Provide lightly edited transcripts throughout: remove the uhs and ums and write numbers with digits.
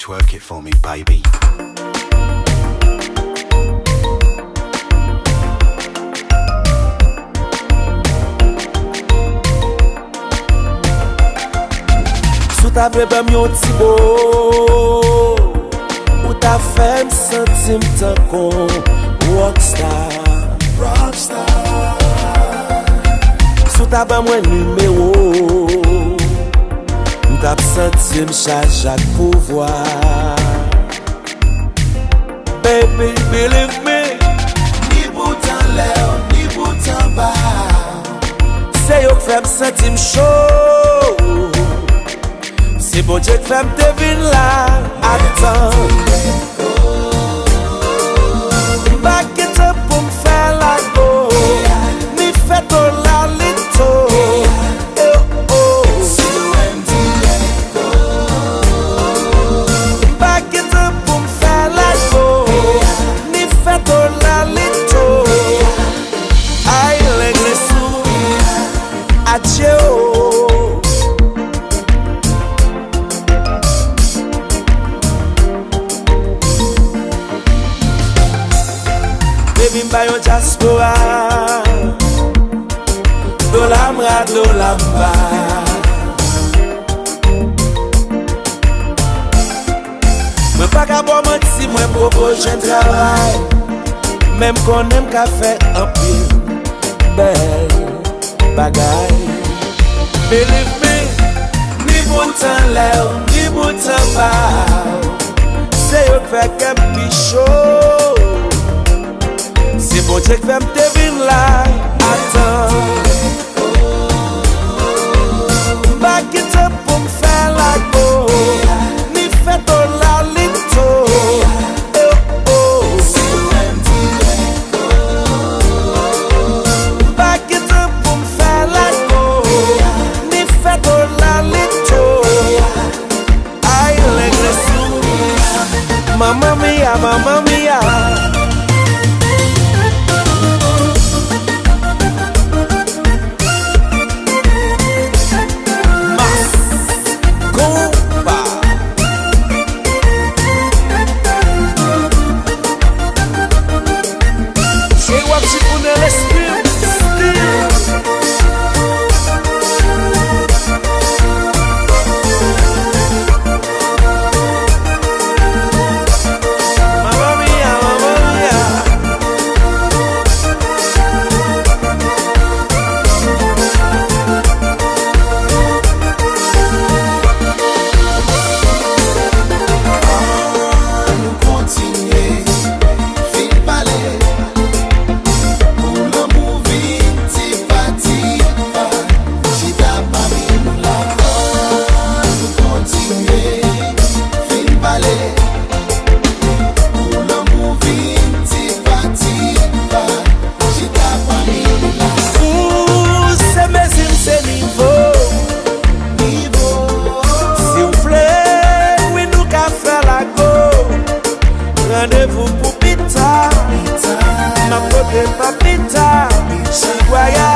twerk it for me, baby. Sou ta bebe yon ti bo, ou ta femme sentim tan kon rockstar. Sou ta ba mwen numéro, m'tap sentim chak pouvoir. Baby, believe me, ni boutan lè, ni boutan ba, se yo k fèm sentim chaud. C'est bon Dieu que femme devine là. Attends, back it up pour me faire la go. Ni fait ton la lito. Back it up pour me faire la go. Ni fait ton la lito. Aïe l'église sous. Adieu. Mba yon diaspora, do lamra, do lamba. Mwen pa ka bo menti, mwen propose un travail. Même qu'on aime ka fè un pile bel bagay. Believe me, ni boutan lè, ni boutan ba, se yo fè kem pi chaud. C'est bon Dieu que fait me devine là. Attends, back it up pour me faire la go. Ni fait ton la lito. Back it up pour me faire la go. Ni fait ton la lito. Aïe l'église, mamma mia, mamma mia. Rendez-vous pour pita, ma pote papita, chiguaya,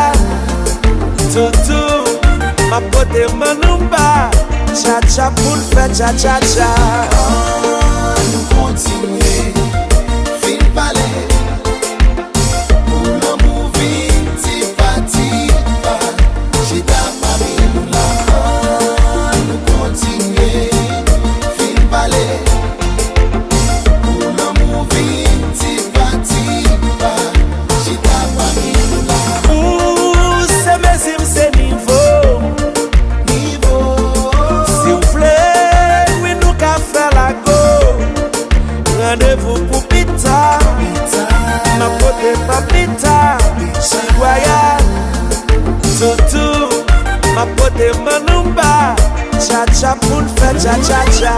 toutou, ma pote manumba, cha-cha pour le faire cha-cha-cha. Nous continuer, fin palais, pour l'amour vinti patipa, chita pami la. Nous continuer, fin palais. Rendez-vous pour pita, ma pote papita, chiguaya, toutou, ma pote manumba, cha-cha pour le faire cha-cha-cha.